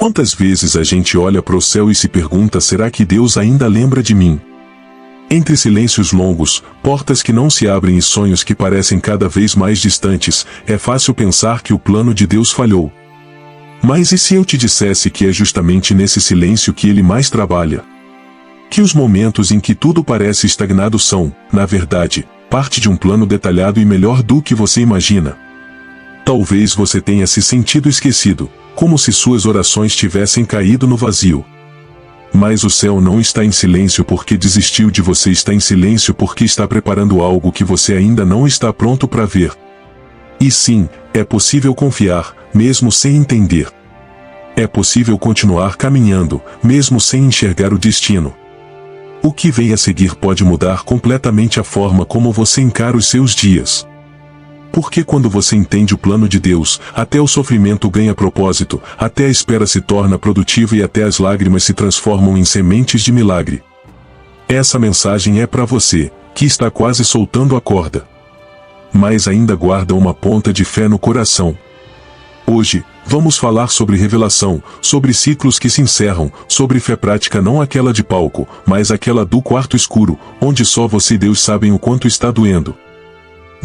Quantas vezes a gente olha para o céu e se pergunta: será que Deus ainda lembra de mim? Entre silêncios longos, portas que não se abrem e sonhos que parecem cada vez mais distantes, é fácil pensar que o plano de Deus falhou. Mas e se eu te dissesse que é justamente nesse silêncio que Ele mais trabalha? Que os momentos em que tudo parece estagnado são, na verdade, parte de um plano detalhado e melhor do que você imagina. Talvez você tenha se sentido esquecido, como se suas orações tivessem caído no vazio. Mas o céu não está em silêncio porque desistiu de você, está em silêncio porque está preparando algo que você ainda não está pronto para ver. E sim, é possível confiar, mesmo sem entender. É possível continuar caminhando, mesmo sem enxergar o destino. O que vem a seguir pode mudar completamente a forma como você encara os seus dias. Porque quando você entende o plano de Deus, até o sofrimento ganha propósito, até a espera se torna produtiva e até as lágrimas se transformam em sementes de milagre. Essa mensagem é para você, que está quase soltando a corda, mas ainda guarda uma ponta de fé no coração. Hoje, vamos falar sobre revelação, sobre ciclos que se encerram, sobre fé prática, não aquela de palco, mas aquela do quarto escuro, onde só você e Deus sabem o quanto está doendo.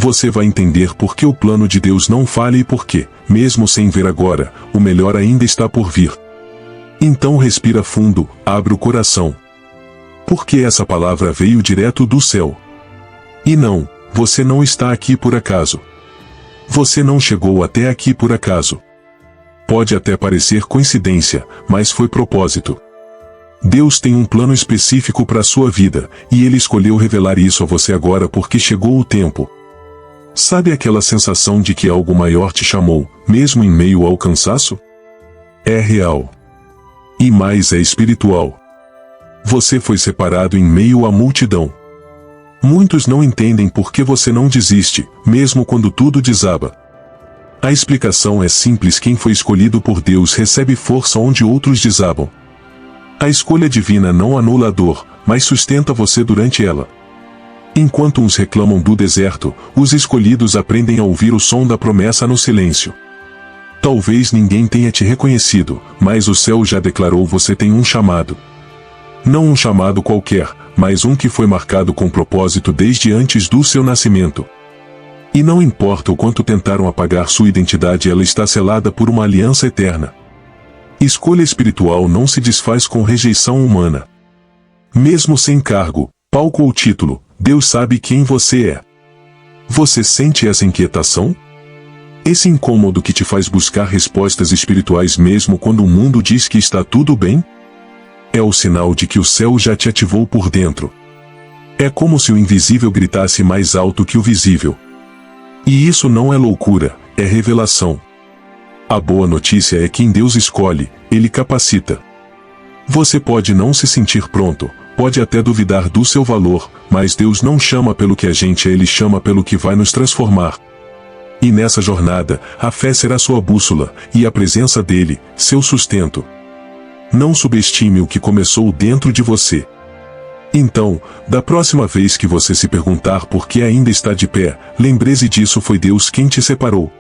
Você vai entender por que o plano de Deus não falha e por que, mesmo sem ver agora, o melhor ainda está por vir. Então respira fundo, abre o coração. Porque essa palavra veio direto do céu. E não, você não está aqui por acaso. Você não chegou até aqui por acaso. Pode até parecer coincidência, mas foi propósito. Deus tem um plano específico para a sua vida, e Ele escolheu revelar isso a você agora porque chegou o tempo. Sabe aquela sensação de que algo maior te chamou, mesmo em meio ao cansaço? É real. E mais, é espiritual. Você foi separado em meio à multidão. Muitos não entendem por que você não desiste, mesmo quando tudo desaba. A explicação é simples: quem foi escolhido por Deus recebe força onde outros desabam. A escolha divina não anula a dor, mas sustenta você durante ela. Enquanto uns reclamam do deserto, os escolhidos aprendem a ouvir o som da promessa no silêncio. Talvez ninguém tenha te reconhecido, mas o céu já declarou: você tem um chamado. Não um chamado qualquer, mas um que foi marcado com propósito desde antes do seu nascimento. E não importa o quanto tentaram apagar sua identidade, ela está selada por uma aliança eterna. Escolha espiritual não se desfaz com rejeição humana. Mesmo sem cargo, palco ou título, Deus sabe quem você é. Você sente essa inquietação? Esse incômodo que te faz buscar respostas espirituais mesmo quando o mundo diz que está tudo bem? É o sinal de que o céu já te ativou por dentro. É como se o invisível gritasse mais alto que o visível. E isso não é loucura, é revelação. A boa notícia é que em Deus escolhe, Ele capacita. Você pode não se sentir pronto, pode até duvidar do seu valor, mas Deus não chama pelo que a gente é, Ele chama pelo que vai nos transformar. E nessa jornada, a fé será sua bússola, e a presença dEle, seu sustento. Não subestime o que começou dentro de você. Então, da próxima vez que você se perguntar por que ainda está de pé, lembre-se disso: foi Deus quem te separou.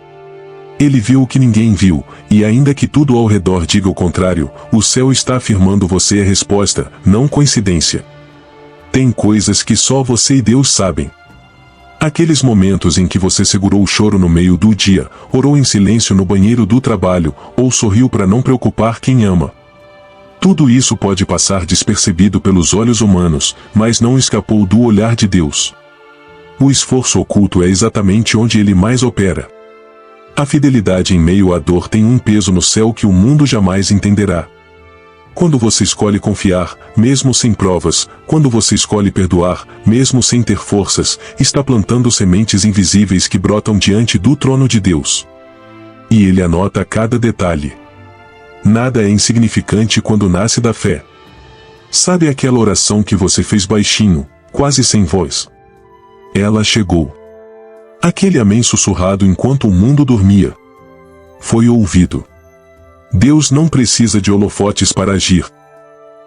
Ele viu o que ninguém viu, e ainda que tudo ao redor diga o contrário, o céu está afirmando: você é resposta, não coincidência. Tem coisas que só você e Deus sabem. Aqueles momentos em que você segurou o choro no meio do dia, orou em silêncio no banheiro do trabalho, ou sorriu para não preocupar quem ama. Tudo isso pode passar despercebido pelos olhos humanos, mas não escapou do olhar de Deus. O esforço oculto é exatamente onde Ele mais opera. A fidelidade em meio à dor tem um peso no céu que o mundo jamais entenderá. Quando você escolhe confiar, mesmo sem provas, quando você escolhe perdoar, mesmo sem ter forças, está plantando sementes invisíveis que brotam diante do trono de Deus. E Ele anota cada detalhe. Nada é insignificante quando nasce da fé. Sabe aquela oração que você fez baixinho, quase sem voz? Ela chegou. Aquele amém sussurrado enquanto o mundo dormia. Foi ouvido. Deus não precisa de holofotes para agir.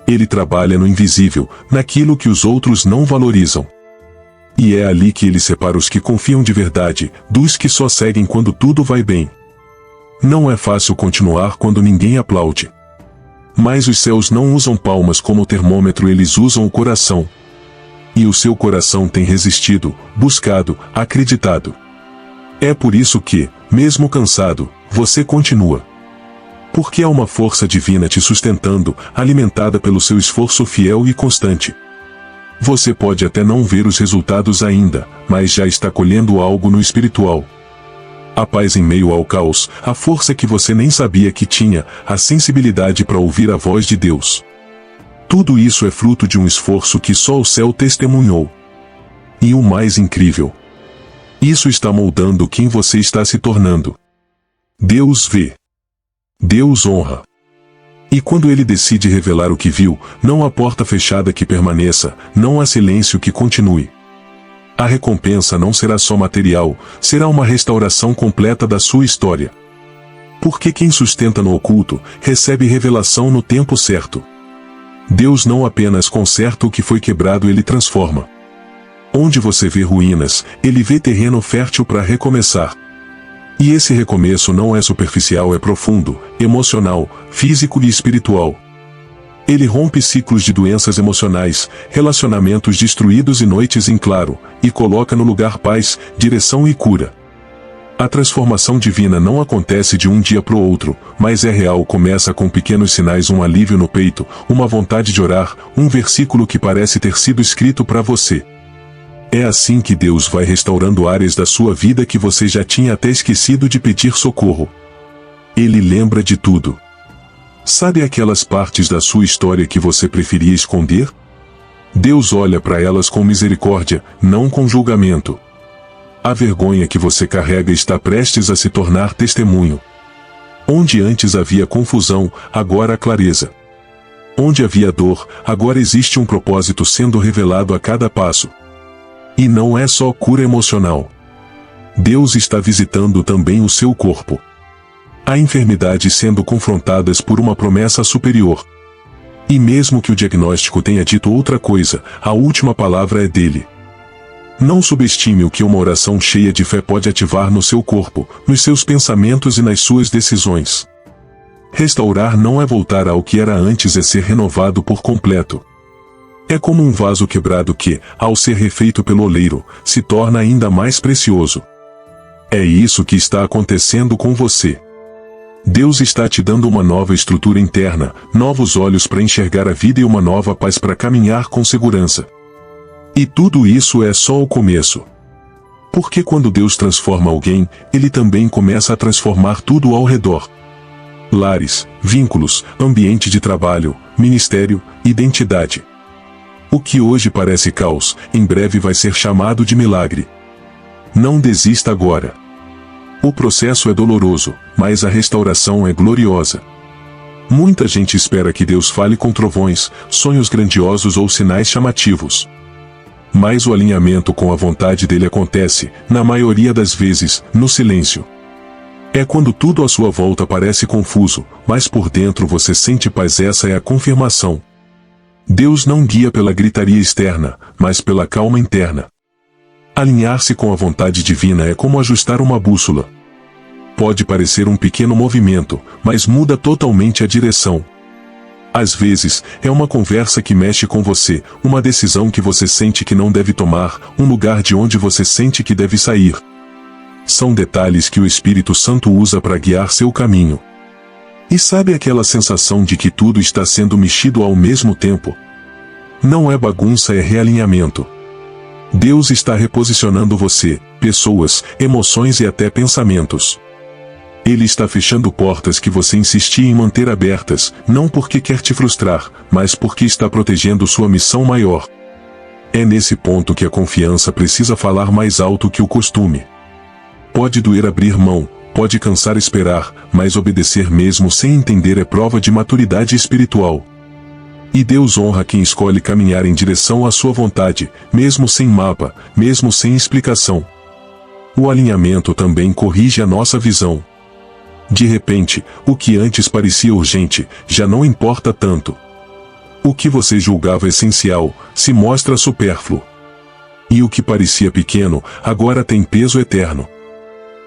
Ele trabalha no invisível, naquilo que os outros não valorizam. E é ali que Ele separa os que confiam de verdade, dos que só seguem quando tudo vai bem. Não é fácil continuar quando ninguém aplaude. Mas os céus não usam palmas como termômetro, eles usam o coração. E o seu coração tem resistido, buscado, acreditado. É por isso que, mesmo cansado, você continua. Porque há uma força divina te sustentando, alimentada pelo seu esforço fiel e constante. Você pode até não ver os resultados ainda, mas já está colhendo algo no espiritual. A paz em meio ao caos, a força que você nem sabia que tinha, a sensibilidade para ouvir a voz de Deus. Tudo isso é fruto de um esforço que só o céu testemunhou. E o mais incrível: isso está moldando quem você está se tornando. Deus vê. Deus honra. E quando Ele decide revelar o que viu, não há porta fechada que permaneça, não há silêncio que continue. A recompensa não será só material, será uma restauração completa da sua história. Porque quem sustenta no oculto, recebe revelação no tempo certo. Deus não apenas conserta o que foi quebrado, Ele transforma. Onde você vê ruínas, Ele vê terreno fértil para recomeçar. E esse recomeço não é superficial, é profundo, emocional, físico e espiritual. Ele rompe ciclos de doenças emocionais, relacionamentos destruídos e noites em claro, e coloca no lugar paz, direção e cura. A transformação divina não acontece de um dia para o outro, mas é real, começa com pequenos sinais, um alívio no peito, uma vontade de orar, um versículo que parece ter sido escrito para você. É assim que Deus vai restaurando áreas da sua vida que você já tinha até esquecido de pedir socorro. Ele lembra de tudo. Sabe aquelas partes da sua história que você preferia esconder? Deus olha para elas com misericórdia, não com julgamento. A vergonha que você carrega está prestes a se tornar testemunho. Onde antes havia confusão, agora há clareza. Onde havia dor, agora existe um propósito sendo revelado a cada passo. E não é só cura emocional. Deus está visitando também o seu corpo. Há enfermidades sendo confrontadas por uma promessa superior. E mesmo que o diagnóstico tenha dito outra coisa, a última palavra é dele. Não subestime o que uma oração cheia de fé pode ativar no seu corpo, nos seus pensamentos e nas suas decisões. Restaurar não é voltar ao que era antes, é ser renovado por completo. É como um vaso quebrado que, ao ser refeito pelo oleiro, se torna ainda mais precioso. É isso que está acontecendo com você. Deus está te dando uma nova estrutura interna, novos olhos para enxergar a vida e uma nova paz para caminhar com segurança. E tudo isso é só o começo. Porque quando Deus transforma alguém, Ele também começa a transformar tudo ao redor. Lares, vínculos, ambiente de trabalho, ministério, identidade. O que hoje parece caos, em breve vai ser chamado de milagre. Não desista agora. O processo é doloroso, mas a restauração é gloriosa. Muita gente espera que Deus fale com trovões, sonhos grandiosos ou sinais chamativos. Mas o alinhamento com a vontade dele acontece, na maioria das vezes, no silêncio. É quando tudo à sua volta parece confuso, mas por dentro você sente paz. Essa é a confirmação. Deus não guia pela gritaria externa, mas pela calma interna. Alinhar-se com a vontade divina é como ajustar uma bússola. Pode parecer um pequeno movimento, mas muda totalmente a direção. Às vezes, é uma conversa que mexe com você, uma decisão que você sente que não deve tomar, um lugar de onde você sente que deve sair. São detalhes que o Espírito Santo usa para guiar seu caminho. E sabe aquela sensação de que tudo está sendo mexido ao mesmo tempo? Não é bagunça, é realinhamento. Deus está reposicionando você, pessoas, emoções e até pensamentos. Ele está fechando portas que você insistia em manter abertas, não porque quer te frustrar, mas porque está protegendo sua missão maior. É nesse ponto que a confiança precisa falar mais alto que o costume. Pode doer abrir mão, pode cansar esperar, mas obedecer mesmo sem entender é prova de maturidade espiritual. E Deus honra quem escolhe caminhar em direção à sua vontade, mesmo sem mapa, mesmo sem explicação. O alinhamento também corrige a nossa visão. De repente, o que antes parecia urgente, já não importa tanto. O que você julgava essencial, se mostra supérfluo. E o que parecia pequeno, agora tem peso eterno.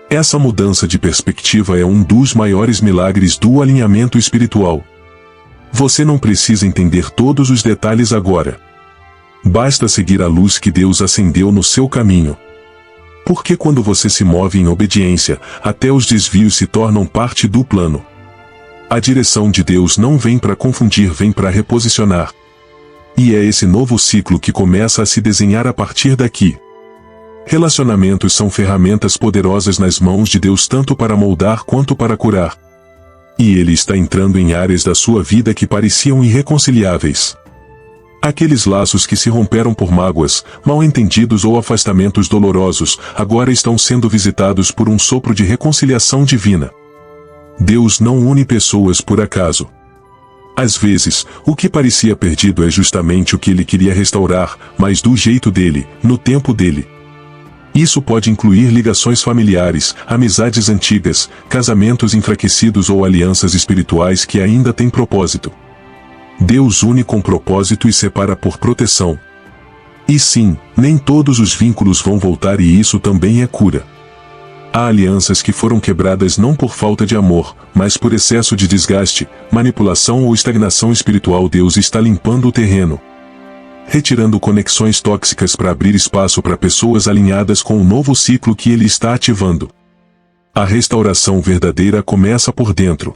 Essa mudança de perspectiva é um dos maiores milagres do alinhamento espiritual. Você não precisa entender todos os detalhes agora. Basta seguir a luz que Deus acendeu no seu caminho. Porque quando você se move em obediência, até os desvios se tornam parte do plano. A direção de Deus não vem para confundir, vem para reposicionar. E é esse novo ciclo que começa a se desenhar a partir daqui. Relacionamentos são ferramentas poderosas nas mãos de Deus tanto para moldar quanto para curar. E Ele está entrando em áreas da sua vida que pareciam irreconciliáveis. Aqueles laços que se romperam por mágoas, mal-entendidos ou afastamentos dolorosos, agora estão sendo visitados por um sopro de reconciliação divina. Deus não une pessoas por acaso. Às vezes, o que parecia perdido é justamente o que Ele queria restaurar, mas do jeito dele, no tempo dele. Isso pode incluir ligações familiares, amizades antigas, casamentos enfraquecidos ou alianças espirituais que ainda têm propósito. Deus une com propósito e separa por proteção. E sim, nem todos os vínculos vão voltar e isso também é cura. Há alianças que foram quebradas não por falta de amor, mas por excesso de desgaste, manipulação ou estagnação espiritual. Deus está limpando o terreno, retirando conexões tóxicas para abrir espaço para pessoas alinhadas com o novo ciclo que Ele está ativando. A restauração verdadeira começa por dentro.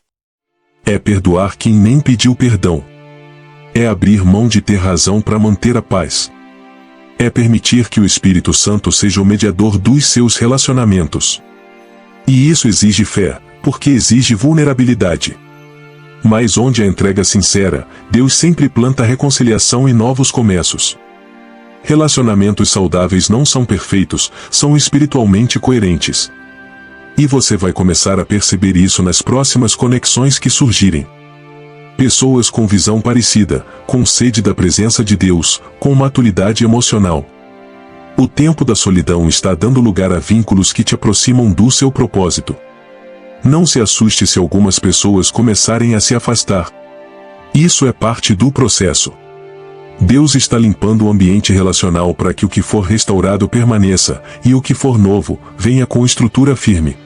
É perdoar quem nem pediu perdão. É abrir mão de ter razão para manter a paz. É permitir que o Espírito Santo seja o mediador dos seus relacionamentos. E isso exige fé, porque exige vulnerabilidade. Mas onde a entrega sincera, Deus sempre planta reconciliação e novos começos. Relacionamentos saudáveis não são perfeitos, são espiritualmente coerentes. E você vai começar a perceber isso nas próximas conexões que surgirem. Pessoas com visão parecida, com sede da presença de Deus, com maturidade emocional. O tempo da solidão está dando lugar a vínculos que te aproximam do seu propósito. Não se assuste se algumas pessoas começarem a se afastar. Isso é parte do processo. Deus está limpando o ambiente relacional para que o que for restaurado permaneça, e o que for novo, venha com estrutura firme.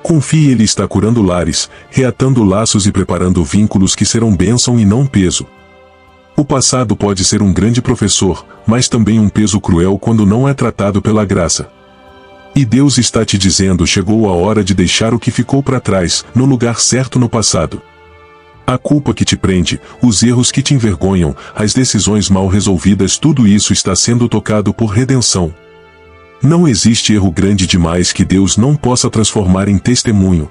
Confie, Ele está curando lares, reatando laços e preparando vínculos que serão bênção e não peso. O passado pode ser um grande professor, mas também um peso cruel quando não é tratado pela graça. E Deus está te dizendo: chegou a hora de deixar o que ficou para trás, no lugar certo no passado. A culpa que te prende, os erros que te envergonham, as decisões mal resolvidas, tudo isso está sendo tocado por redenção. Não existe erro grande demais que Deus não possa transformar em testemunho.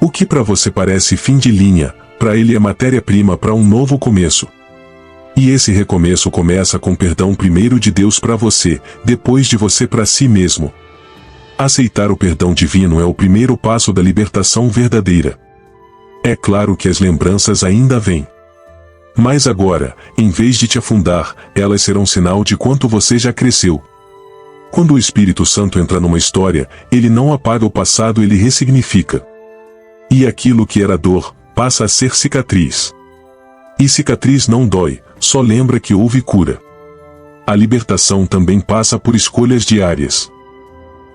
O que para você parece fim de linha, para Ele é matéria-prima para um novo começo. E esse recomeço começa com perdão primeiro de Deus para você, depois de você para si mesmo. Aceitar o perdão divino é o primeiro passo da libertação verdadeira. É claro que as lembranças ainda vêm. Mas agora, em vez de te afundar, elas serão sinal de quanto você já cresceu. Quando o Espírito Santo entra numa história, ele não apaga o passado, ele ressignifica. E aquilo que era dor, passa a ser cicatriz. E cicatriz não dói, só lembra que houve cura. A libertação também passa por escolhas diárias.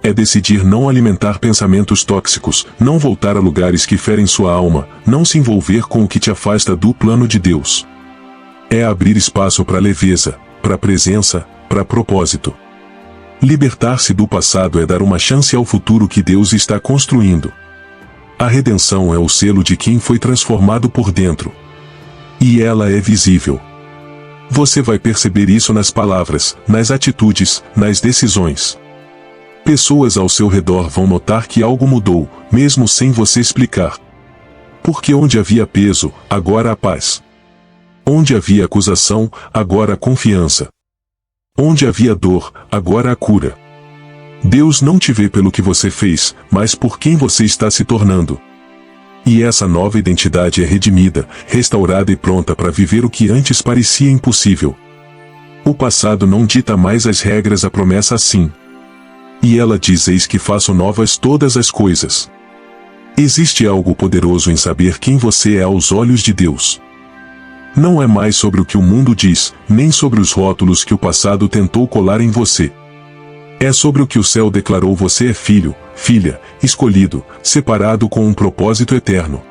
É decidir não alimentar pensamentos tóxicos, não voltar a lugares que ferem sua alma, não se envolver com o que te afasta do plano de Deus. É abrir espaço para leveza, para presença, para propósito. Libertar-se do passado é dar uma chance ao futuro que Deus está construindo. A redenção é o selo de quem foi transformado por dentro. E ela é visível. Você vai perceber isso nas palavras, nas atitudes, nas decisões. Pessoas ao seu redor vão notar que algo mudou, mesmo sem você explicar. Porque onde havia peso, agora há paz. Onde havia acusação, agora há confiança. Onde havia dor, agora há cura. Deus não te vê pelo que você fez, mas por quem você está se tornando. E essa nova identidade é redimida, restaurada e pronta para viver o que antes parecia impossível. O passado não dita mais as regras, a promessa sim. E ela diz: eis que faço novas todas as coisas. Existe algo poderoso em saber quem você é aos olhos de Deus. Não é mais sobre o que o mundo diz, nem sobre os rótulos que o passado tentou colar em você. É sobre o que o céu declarou: você é filho, filha, escolhido, separado com um propósito eterno.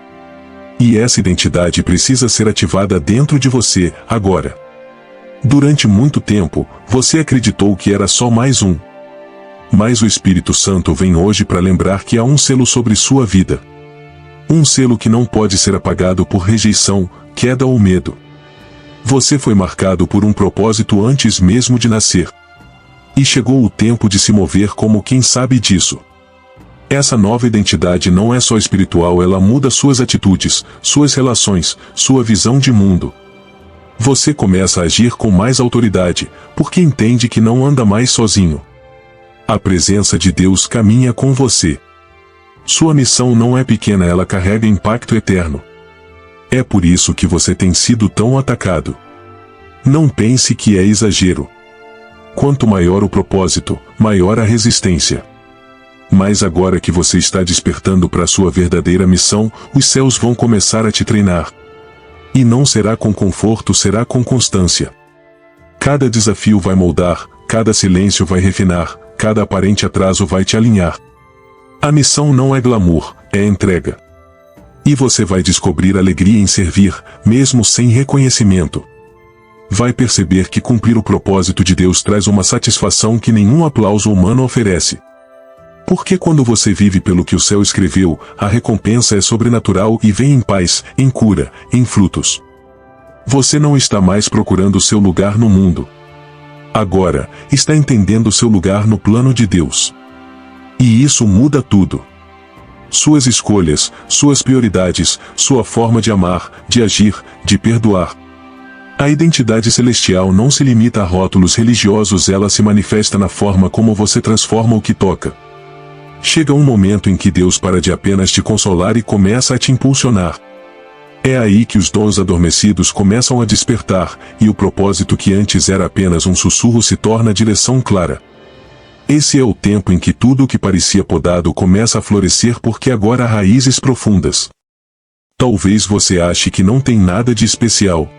E essa identidade precisa ser ativada dentro de você, agora. Durante muito tempo, você acreditou que era só mais um. Mas o Espírito Santo vem hoje para lembrar que há um selo sobre sua vida. Um selo que não pode ser apagado por rejeição, queda ou medo. Você foi marcado por um propósito antes mesmo de nascer. E chegou o tempo de se mover como quem sabe disso. Essa nova identidade não é só espiritual, ela muda suas atitudes, suas relações, sua visão de mundo. Você começa a agir com mais autoridade, porque entende que não anda mais sozinho. A presença de Deus caminha com você. Sua missão não é pequena, ela carrega impacto eterno. É por isso que você tem sido tão atacado. Não pense que é exagero. Quanto maior o propósito, maior a resistência. Mas agora que você está despertando para sua verdadeira missão, os céus vão começar a te treinar. E não será com conforto, será com constância. Cada desafio vai moldar, cada silêncio vai refinar, cada aparente atraso vai te alinhar. A missão não é glamour, é entrega. E você vai descobrir alegria em servir, mesmo sem reconhecimento. Vai perceber que cumprir o propósito de Deus traz uma satisfação que nenhum aplauso humano oferece. Porque quando você vive pelo que o céu escreveu, a recompensa é sobrenatural e vem em paz, em cura, em frutos. Você não está mais procurando seu lugar no mundo. Agora, está entendendo seu lugar no plano de Deus. E isso muda tudo. Suas escolhas, suas prioridades, sua forma de amar, de agir, de perdoar. A identidade celestial não se limita a rótulos religiosos, ela se manifesta na forma como você transforma o que toca. Chega um momento em que Deus para de apenas te consolar e começa a te impulsionar. É aí que os dons adormecidos começam a despertar, e o propósito que antes era apenas um sussurro se torna direção clara. Esse é o tempo em que tudo o que parecia podado começa a florescer porque agora há raízes profundas. Talvez você ache que não tem nada de especial.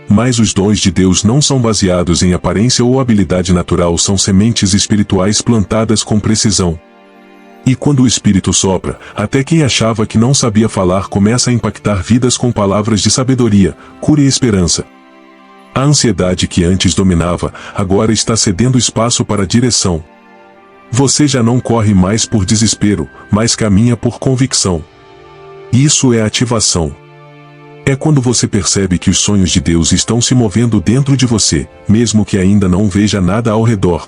Mas os dons de Deus não são baseados em aparência ou habilidade natural, são sementes espirituais plantadas com precisão. E quando o Espírito sopra, até quem achava que não sabia falar começa a impactar vidas com palavras de sabedoria, cura e esperança. A ansiedade que antes dominava, agora está cedendo espaço para a direção. Você já não corre mais por desespero, mas caminha por convicção. Isso é ativação. É quando você percebe que os sonhos de Deus estão se movendo dentro de você, mesmo que ainda não veja nada ao redor.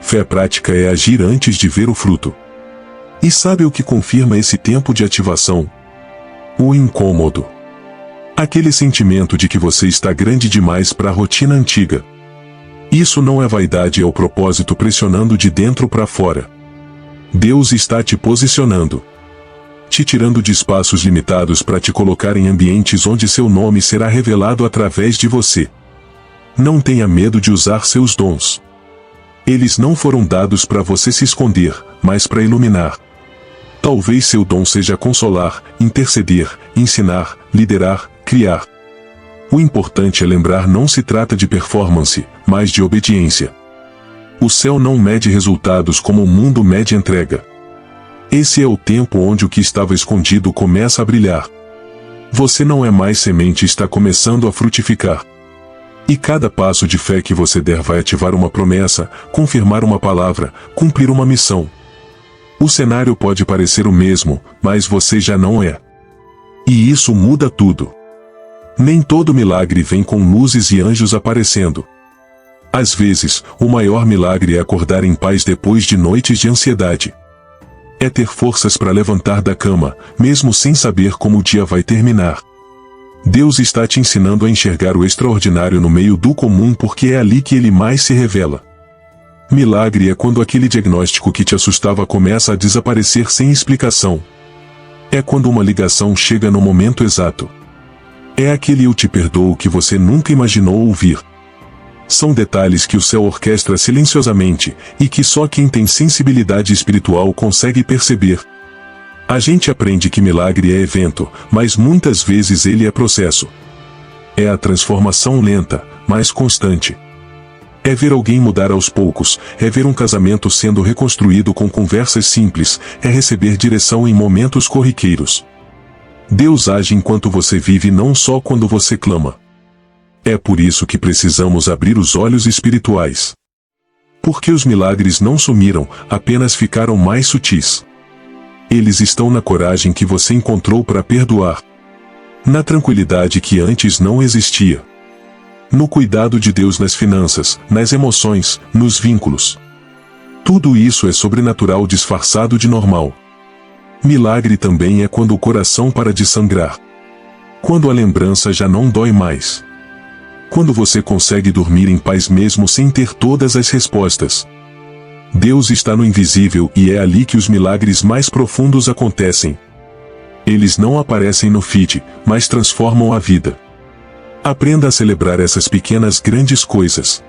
Fé prática é agir antes de ver o fruto. E sabe o que confirma esse tempo de ativação? O incômodo. Aquele sentimento de que você está grande demais para a rotina antiga. Isso não é vaidade, é o propósito pressionando de dentro para fora. Deus está te posicionando. Te tirando de espaços limitados para te colocar em ambientes onde seu nome será revelado através de você. Não tenha medo de usar seus dons. Eles não foram dados para você se esconder, mas para iluminar. Talvez seu dom seja consolar, interceder, ensinar, liderar, criar. O importante é lembrar, não se trata de performance, mas de obediência. O céu não mede resultados como o mundo mede entrega. Esse é o tempo onde o que estava escondido começa a brilhar. Você não é mais semente, está começando a frutificar. E cada passo de fé que você der vai ativar uma promessa, confirmar uma palavra, cumprir uma missão. O cenário pode parecer o mesmo, mas você já não é. E isso muda tudo. Nem todo milagre vem com luzes e anjos aparecendo. Às vezes, o maior milagre é acordar em paz depois de noites de ansiedade. É ter forças para levantar da cama, mesmo sem saber como o dia vai terminar. Deus está te ensinando a enxergar o extraordinário no meio do comum, porque é ali que ele mais se revela. Milagre é quando aquele diagnóstico que te assustava começa a desaparecer sem explicação. É quando uma ligação chega no momento exato. É aquele eu te perdoo que você nunca imaginou ouvir. São detalhes que o céu orquestra silenciosamente, e que só quem tem sensibilidade espiritual consegue perceber. A gente aprende que milagre é evento, mas muitas vezes ele é processo. É a transformação lenta, mas constante. É ver alguém mudar aos poucos, é ver um casamento sendo reconstruído com conversas simples, é receber direção em momentos corriqueiros. Deus age enquanto você vive, não só quando você clama. É por isso que precisamos abrir os olhos espirituais. Porque os milagres não sumiram, apenas ficaram mais sutis. Eles estão na coragem que você encontrou para perdoar. Na tranquilidade que antes não existia. No cuidado de Deus nas finanças, nas emoções, nos vínculos. Tudo isso é sobrenatural disfarçado de normal. Milagre também é quando o coração para de sangrar. Quando a lembrança já não dói mais. Quando você consegue dormir em paz mesmo sem ter todas as respostas. Deus está no invisível e é ali que os milagres mais profundos acontecem. Eles não aparecem no feed, mas transformam a vida. Aprenda a celebrar essas pequenas grandes coisas.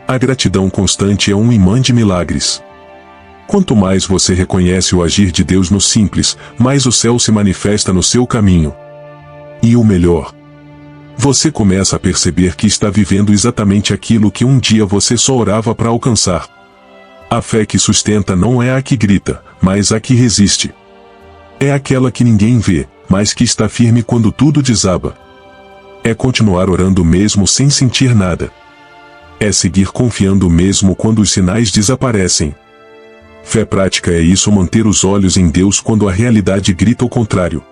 A gratidão constante é um imã de milagres. Quanto mais você reconhece o agir de Deus no simples, mais o céu se manifesta no seu caminho. E o melhor, você começa a perceber que está vivendo exatamente aquilo que um dia você só orava para alcançar. A fé que sustenta não é a que grita, mas a que resiste. É aquela que ninguém vê, mas que está firme quando tudo desaba. É continuar orando mesmo sem sentir nada. É seguir confiando mesmo quando os sinais desaparecem. Fé prática é isso, manter os olhos em Deus quando a realidade grita o contrário.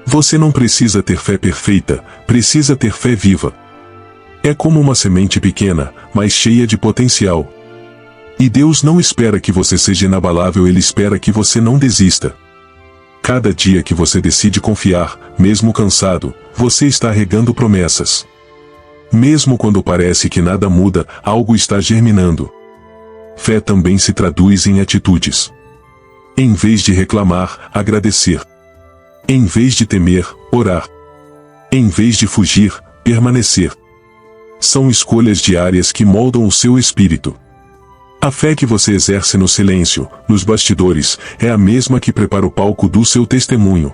Você não precisa ter fé perfeita, precisa ter fé viva. É como uma semente pequena, mas cheia de potencial. E Deus não espera que você seja inabalável, Ele espera que você não desista. Cada dia que você decide confiar, mesmo cansado, você está regando promessas. Mesmo quando parece que nada muda, algo está germinando. Fé também se traduz em atitudes. Em vez de reclamar, agradecer. Em vez de temer, orar. Em vez de fugir, permanecer. São escolhas diárias que moldam o seu espírito. A fé que você exerce no silêncio, nos bastidores, é a mesma que prepara o palco do seu testemunho.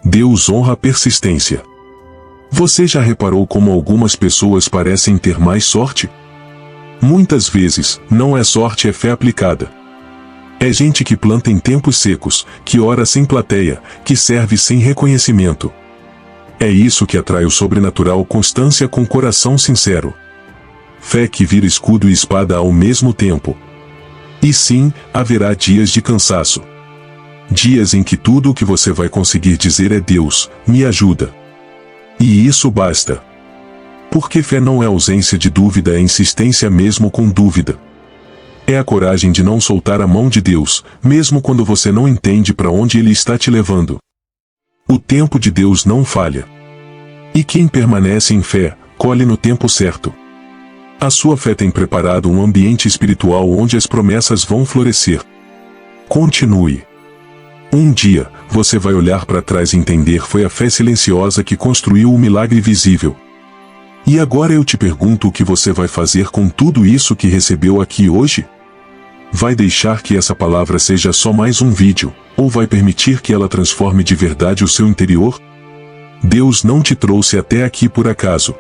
Deus honra a persistência. Você já reparou como algumas pessoas parecem ter mais sorte? Muitas vezes, não é sorte, é fé aplicada. É gente que planta em tempos secos, que ora sem plateia, que serve sem reconhecimento. É isso que atrai o sobrenatural, constância com coração sincero. Fé que vira escudo e espada ao mesmo tempo. E sim, haverá dias de cansaço. Dias em que tudo o que você vai conseguir dizer é: Deus, me ajuda. E isso basta. Porque fé não é ausência de dúvida, é insistência mesmo com dúvida. É a coragem de não soltar a mão de Deus, mesmo quando você não entende para onde Ele está te levando. O tempo de Deus não falha. E quem permanece em fé, colhe no tempo certo. A sua fé tem preparado um ambiente espiritual onde as promessas vão florescer. Continue. Um dia, você vai olhar para trás e entender: foi a fé silenciosa que construiu o milagre visível. E agora eu te pergunto, o que você vai fazer com tudo isso que recebeu aqui hoje? Vai deixar que essa palavra seja só mais um vídeo, ou vai permitir que ela transforme de verdade o seu interior? Deus não te trouxe até aqui por acaso.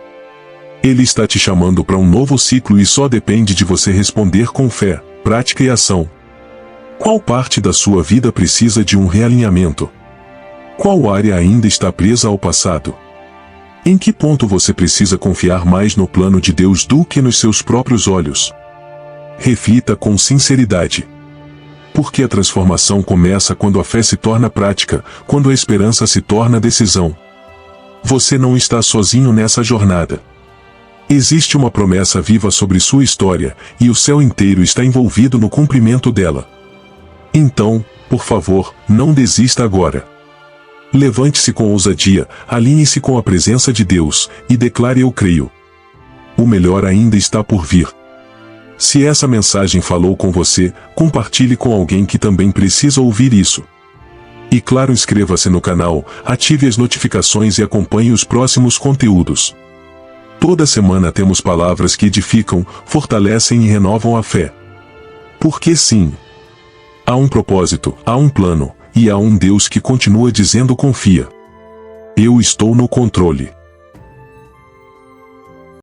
Ele está te chamando para um novo ciclo e só depende de você responder com fé, prática e ação. Qual parte da sua vida precisa de um realinhamento? Qual área ainda está presa ao passado? Em que ponto você precisa confiar mais no plano de Deus do que nos seus próprios olhos? Reflita com sinceridade. Porque a transformação começa quando a fé se torna prática, quando a esperança se torna decisão. Você não está sozinho nessa jornada. Existe uma promessa viva sobre sua história, e o céu inteiro está envolvido no cumprimento dela. Então, por favor, não desista agora. Levante-se com ousadia, alinhe-se com a presença de Deus, e declare: eu creio. O melhor ainda está por vir. Se essa mensagem falou com você, compartilhe com alguém que também precisa ouvir isso. E claro, inscreva-se no canal, ative as notificações e acompanhe os próximos conteúdos. Toda semana temos palavras que edificam, fortalecem e renovam a fé. Porque sim, há um propósito, há um plano, e há um Deus que continua dizendo: confia. Eu estou no controle.